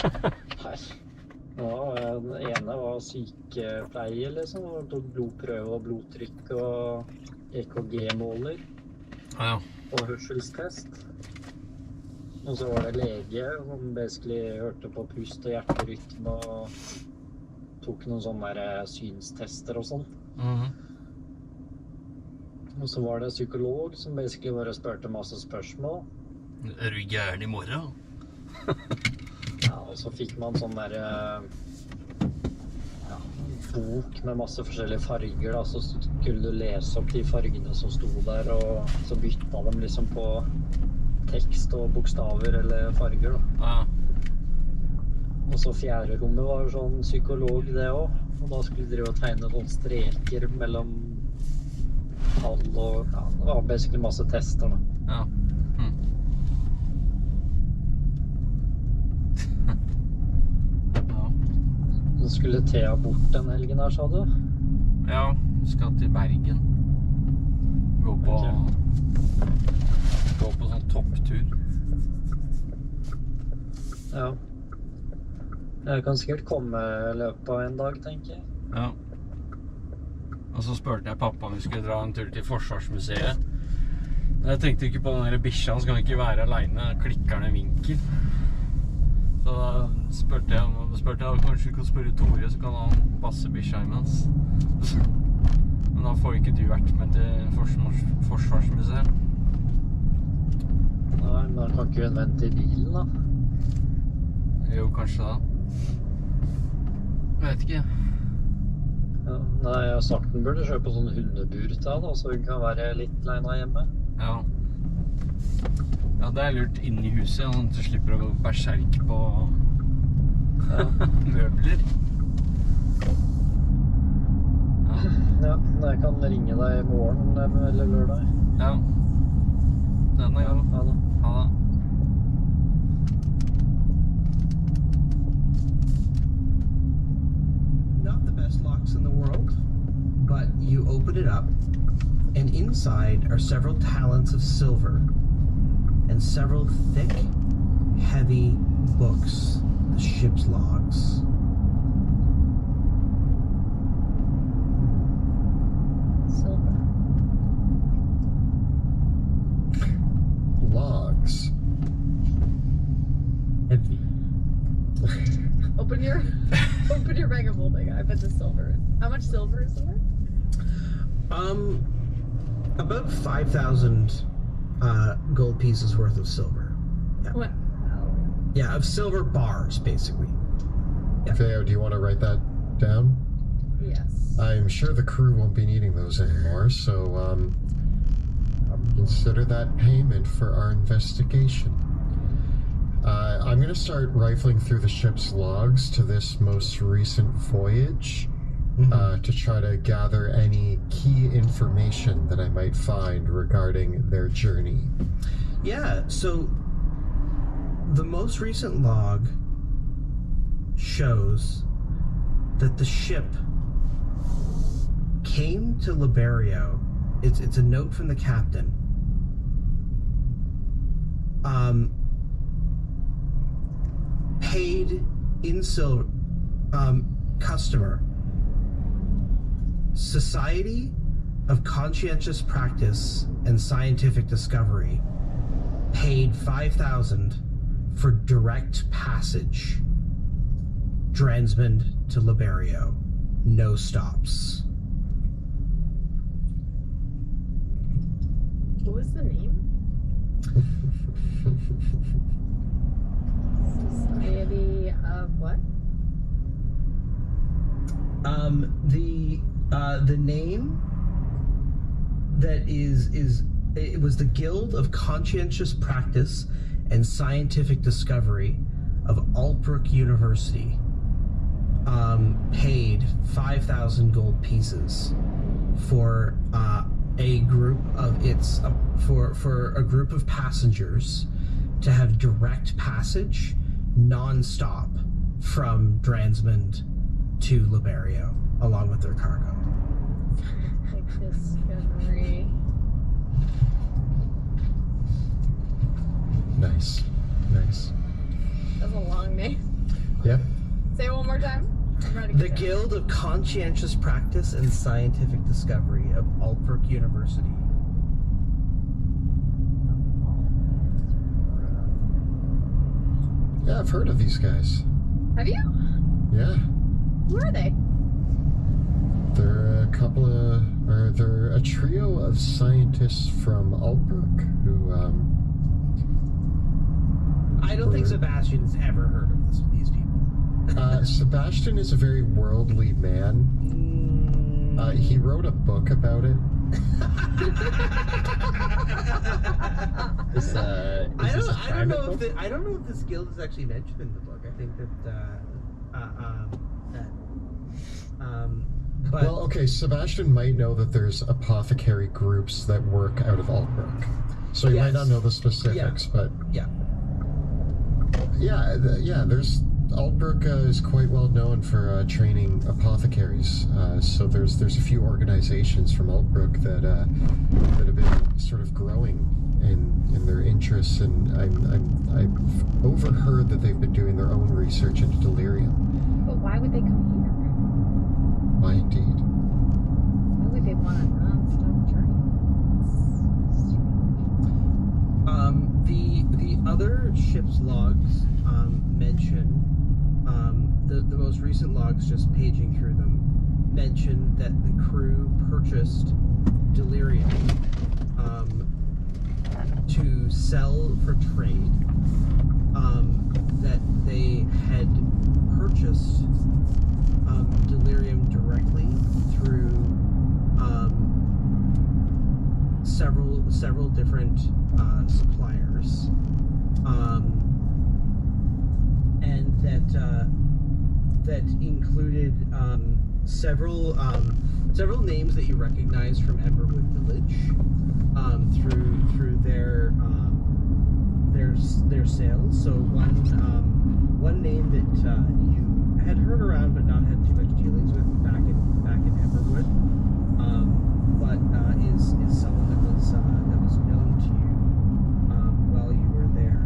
Nei. Ja, den ene var sykepleier, liksom. Og tok blodprøve og blodtrykk og EKG-måler Ja. og hørselstest. Og så var det lege som basically hørte på pust og hjerterytme og tok noen sånne der synstester og sånn. Og så var det psykolog som basically bare spurte masse spørsmål. Er du gæren i morgen? Ja, og så fikk man sånn der bok med masse forskjellige farger, da, så skulle du lese opp de fargene som sto der, og så bytta dem liksom på tekst og bokstaver eller farger, da. Ja. Og så fjerde rommet var sånn psykolog det også, og da skulle de drive og tegne noen streker mellom tall og, ja, det var basically masse tester, da. Ja. Så skulle Thea bort den helgen her, sa du? Ja, vi skal til Bergen. Gå på sånn topptur. Ja. Jeg kan sikkert komme i løpet av en dag, tenker jeg. Ja. Og så spurte jeg pappa om vi skulle dra en tur til Forsvarsmuseet. Jeg tenkte ikke på den der bikkja, han skal ikke være alene, klikker han en vinkel. Så da spurte jeg kanskje vi kan spørre Tore, så kan han passe bikkja imens. Men da får ikke du vært med til Forsvarsmuseet. Nei, men da kan ikke hun vente i bilen, da. Jo, kanskje da. Jeg vet ikke. Ja, nei, jeg har sagt den burde kjøpe sånn hundebur til deg, da, så hun kan være litt alene hjemme. Ja. Ja, det er lurt inne i huset, sånn at du slipper å gå berserk på møbler. Ja, jeg kan ringe deg i morgen eller lørdag. Ja. Den er god. Ha det. Ha det. Not the best locks in the world, but you open it up, and inside are several talents of silver and several thick, heavy books, the ship's logs. Silver. Logs. Heavy. Open your bag of holding. I bet the silver. How much silver is in there? About 5,000 gold pieces worth of silver. Yeah. Wow. Yeah, of silver bars, basically. Yeah. Theo, do you want to write that down? Yes. I'm sure the crew won't be needing those anymore, so consider that payment for our investigation. I'm going to start rifling through the ship's logs to this most recent voyage to try to gather any key information that I might find regarding their journey. Yeah, so the most recent log shows that the ship came to Liberio. It's a note from the captain. Paid in silver, customer, Society of Conscientious Practice and Scientific Discovery, paid 5,000 for direct passage, Dransmond to Liberio, no stops. What was the name? Society of what? The name that it was the Guild of Conscientious Practice and Scientific Discovery of Altbrook University. Paid 5,000 gold pieces for a group of for a group of passengers to have direct passage non-stop from Dransmond to Liberio along with their cargo. Discovery. Nice. That's a long name. Yep. Say it one more time. I'm ready to The go. Guild of Conscientious Practice and Scientific Discovery of Altbrook University. Yeah, I've heard of these guys. Have you? Yeah. Who are they? They're a trio of scientists from Altbrook who, I don't think Sebastian's ever heard of these people. Sebastian is a very worldly man. He wrote a book about it. Is I this a don't private know book? if I don't know if this guild is actually mentioned in the book. I think but Well, okay, Sebastian might know that there's apothecary groups that work out of Altbrook. So he might Yes. not know the specifics, but yeah. there's Altbrook is quite well known for training apothecaries. So there's a few organizations from Altbrook that have been sort of growing in their interests, and I've overheard that they've been doing their own research into delirium. But why would they come here? Why indeed? Why would they want a non-stop journey? It's strange. The other ship's logs mention the most recent logs, just paging through them, mention that the crew purchased delirium to sell for trade. That they had purchased delirium directly through several different suppliers, and that included several names that you recognize from Emberwood Village through their sales. So one name that you had heard around but not had too much dealings with back in Emberwood, but is someone that was known to you while you were there.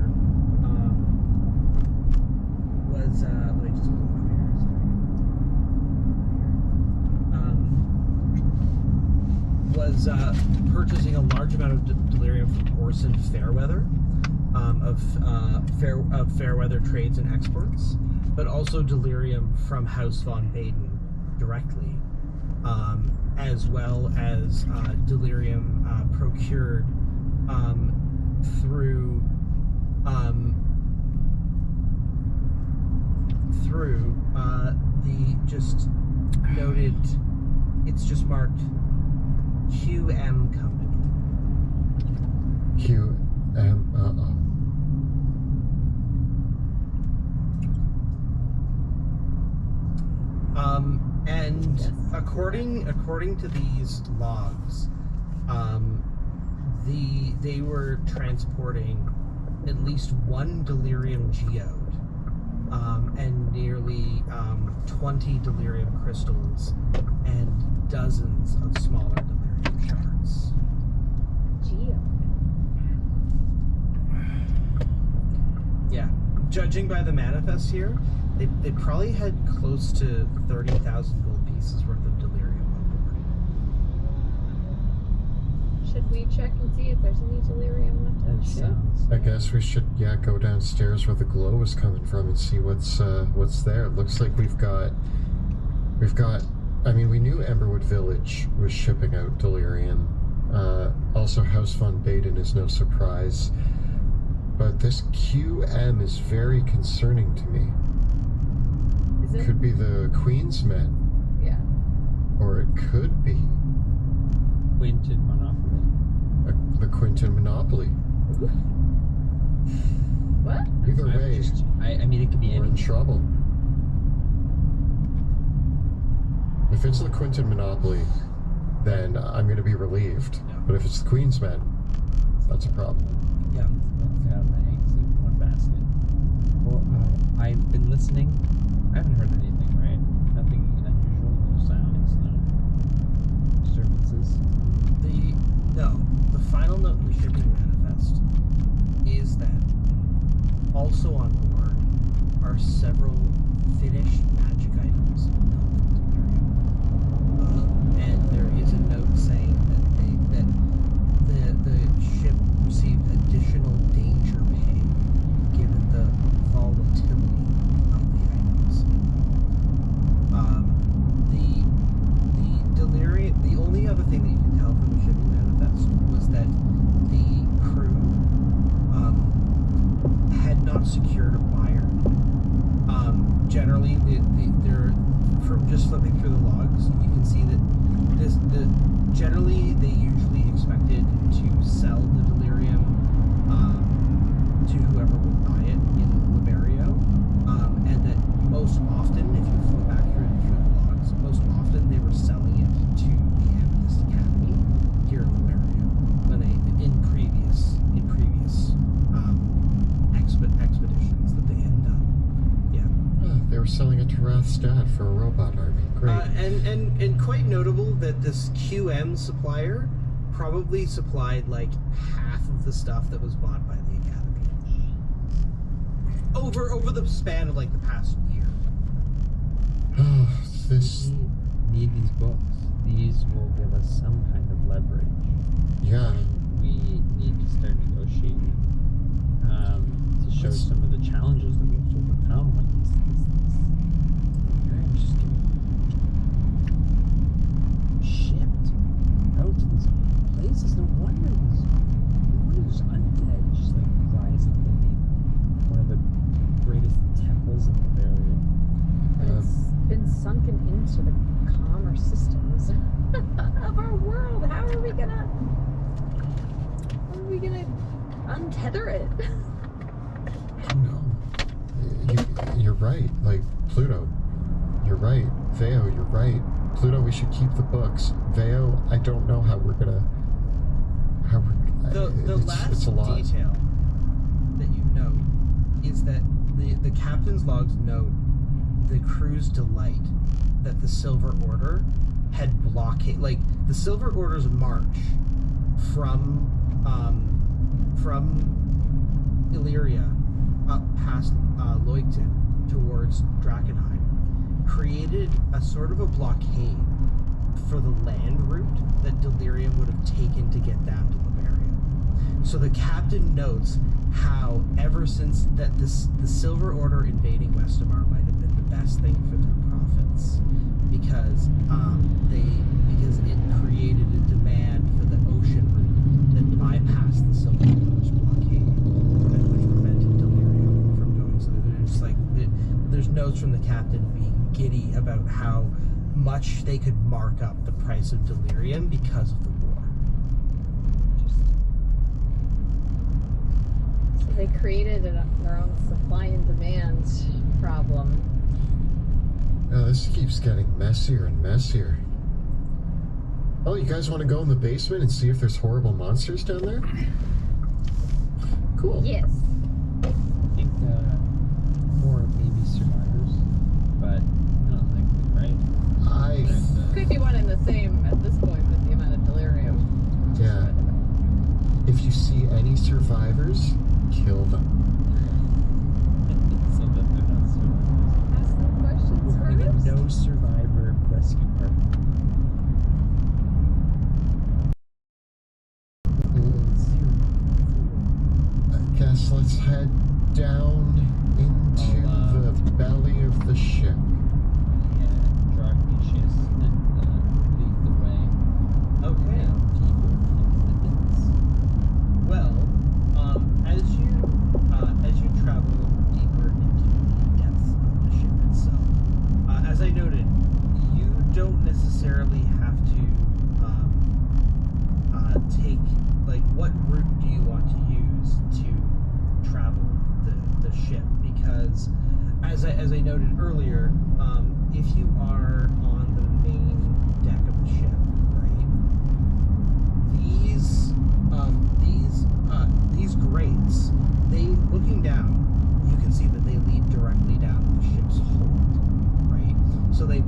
Was let me just pull it up here. Was purchasing a large amount of delirium from Orson Fairweather of Fairweather Trades and Exports, but also delirium from House von Baden directly, as well as delirium procured through the just noted, it's just marked QM Company. And Yes. according to these logs, they were transporting at least one delirium geode, and nearly 20 delirium crystals, and dozens of smaller delirium shards. Geo. Yeah, judging by the manifest here, they probably had close to 30,000 gold pieces worth of delirium on board. Should we check and see if there's any delirium left on the That ship? sounds. I guess we should go downstairs where the glow is coming from and see what's there. It looks like we've got I mean, we knew Emberwood Village was shipping out delirium. Also House von Baden is no surprise. But this QM is very concerning to me. Is it? Could be the Queen's Men, Yeah. or it could be Quinton Monopoly. the Quinton Monopoly. What? Either way, I mean, it could be we're in anything. trouble. If it's the Quinton Monopoly, then I'm going to be relieved. Yeah. But if it's the Queen's Men, that's a problem. Yeah. Got my eggs in one basket. Well, I've been listening. I haven't heard anything, right? Nothing unusual, no sounds, no disturbances. The final note in the shipping manifest is that also on board are several finished magic items built in Delirium. And there is a note saying that the ship received additional danger pay given the volatility of the items. The Delirium. The only other thing that you can tell from the shipping manifest was that the crew had not secured a buyer. Generally, they're from just flipping through the logs, you can see that generally they usually expected to sell the Delirium to whoever would buy it in Liberio, and that most often, if you flip back through the logs, most often they were selling it to the Amethyst Academy here in Liberio when they in previous expeditions that they had done. Yeah. They were selling it to Rathstad for a robot army. Great. And quite notable that this QM supplier probably supplied like half of the stuff that was bought by the Academy over the span of like the past year. This. We need these books. These will give us some kind of leverage. Yeah. We need to start negotiating to show some of the challenges that we have to overcome when these just shipped out to these places. No wonder there's undead just like rising beneath one of the greatest temples in the area. It's been sunken into the commerce systems of our world. How are we gonna untether it? No. You're right. Like, Pluto. You're right. Veo, you're right. Pluto, we should keep the books. Veo, I don't know how we're gonna... The last it's a lot. detail that you note is that the captain's logs note the crew's delight that the Silver Order had blockade, like the Silver Order's march from Illyria up past Leugten towards Drakenheim created a sort of a blockade for the land route that Delirium would have taken to get down to Liberia. So the captain notes how ever since that the Silver Order invading Westamar might have been the best thing for their profits because it created a demand for the ocean route that bypassed the Silver Order's blockade and which prevented Delirium from going. So there's notes from the captain being giddy about how much they could mark up the price of Delirium because of the war. So they created their own supply and demand problem. This keeps getting messier and messier. Oh, you guys want to go in the basement and see if there's horrible monsters down there? Cool. Yes. I think more maybe survivors, but not likely, right? Could be one and the same at this point with the amount of delirium. Yeah. If you see any survivors, kill them. So that they're not survivors. Ask them questions We're bringing first. no survivor rescue party. I guess let's head down into the belly of the ship. Drachmetius and lead the way Okay. down deeper into the depths. Well, as you travel deeper into the depths of the ship itself, as I noted, you don't necessarily have to take like what route do you want to use to travel the ship? Because as I noted earlier, if you are on the main deck of the ship, right? These grates, looking down, you can see that they lead directly down to the ship's hold, right? So they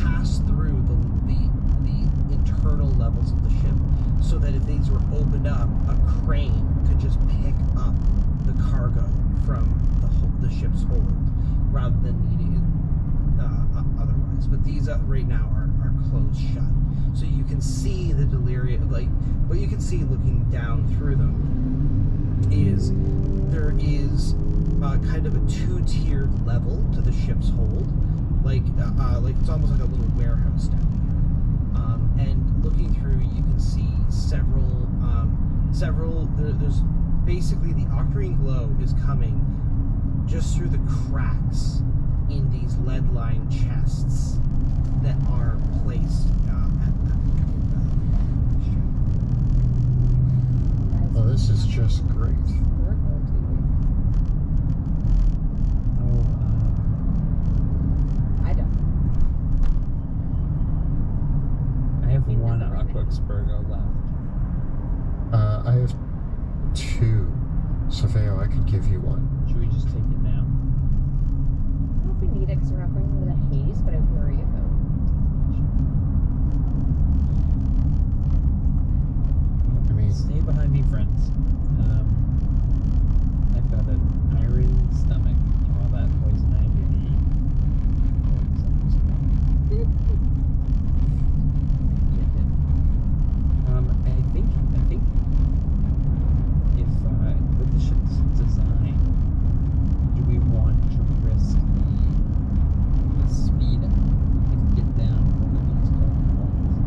pass through the internal levels of the ship, so that if these were opened up, a crane could just pick up the cargo from the ship's hold, rather than needing right now are closed shut. So you can see the delirium, like what you can see looking down through them is there is kind of a two-tiered level to the ship's hold, like it's almost like a little warehouse down there. And looking through, you can see several. There's basically the octarine glow is coming just through the cracks in these lead-lined chests that are placed Oh, this is just great. I don't. I have one Aqua Expergo left. I have 2. So, Veo, I could give you one. Should we just take it now? I don't know if we need it because we're not going into the haze, but I worry about. I mean, Stay behind me, friends. I've got an iron stomach from all that poison ivy. I think if with the ship's design, do we want to risk the speed and get down over these dark holes?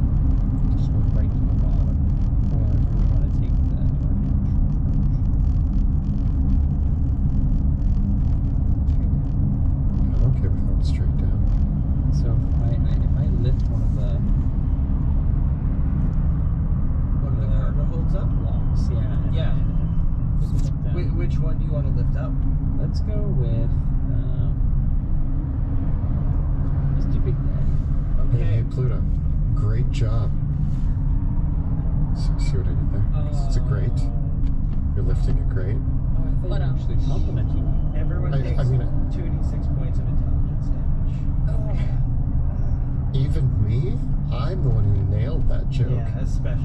Just go right to the bottom, or do we want to take the more natural I'm okay with going straight down. approach? So if I lift one of the cargo holds up. blocks, Yeah. Which one do you want to lift up? Let's go with Mr. Big Daddy. Hey, Pluto, great job. See what I did there? It's a grate. You're lifting a grate. Oh, I thought But, you actually complimented me. Everyone I takes mean, 2d6 points of intelligence damage. Even me? I'm the one who nailed that joke. Yeah, especially.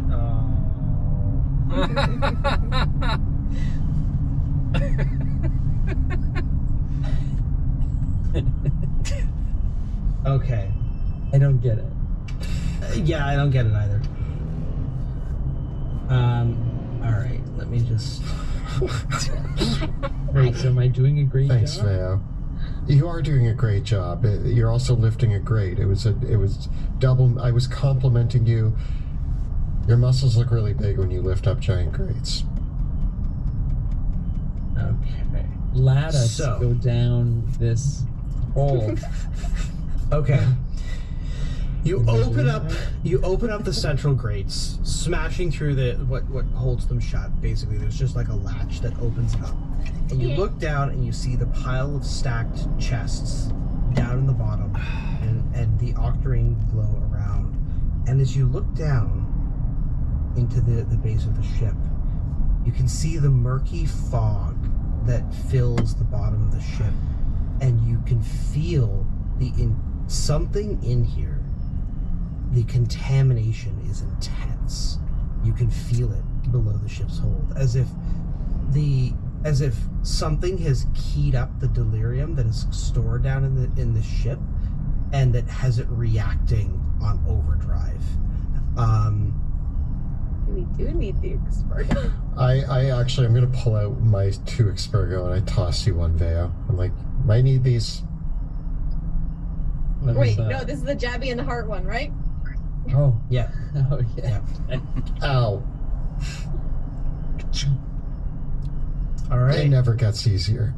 Okay. I don't get it. Yeah, I don't get it either. All right. Let me just. Wait, so am I doing a great Thanks, job? Veo. You are doing a great job. You're also lifting a grate. It was double. I was complimenting you. Your muscles look really big when you lift up giant grates. Okay. Lad us So- go down this hole. Okay. You Is there open room up. there? You open up the central grates, smashing through the what holds them shut. Basically, there's just like a latch that opens it up, and you look down and you see the pile of stacked chests down in the bottom, and the octarine glow around. And as you look down into the base of the ship, you can see the murky fog that fills the bottom of the ship, and you can feel something in here. The contamination is intense. You can feel it below the ship's hold, as if something has keyed up the delirium that is stored down in the ship, and that has it reacting on overdrive. We do need the Expergo. I'm gonna pull out my 2 Expergo and I toss you one, Veo. I'm like, might need these. What is Wait, that? no, this is the Jabby and the Heart one, right? Oh, Yeah. oh yeah. Ow. All right. It never gets easier.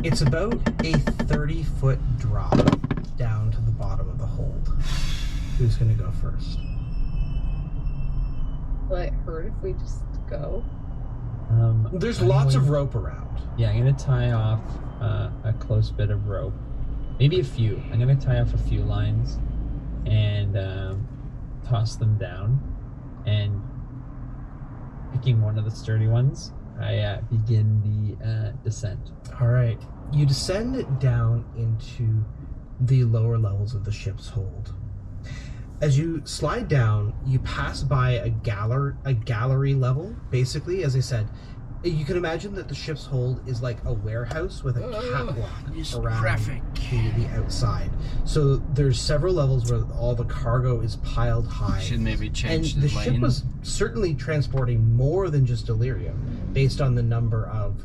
It's about a 30-foot drop down to the bottom of the hold. Who's gonna go first? Will it hurt if we just go? There's I'm lots of going- rope around. Yeah, I'm gonna tie off a close bit of rope. Maybe a few. I'm gonna tie off a few lines and toss them down. And picking one of the sturdy ones, I begin the descent. All right. You descend down into the lower levels of the ship's hold. As you slide down, you pass by a gallery level. Basically, as I said, You can imagine that the ship's hold is like a warehouse with a catwalk around the outside. So there's several levels where all the cargo is piled high. Should maybe And change the the ship lane. was certainly transporting more than just delirium, based on the number of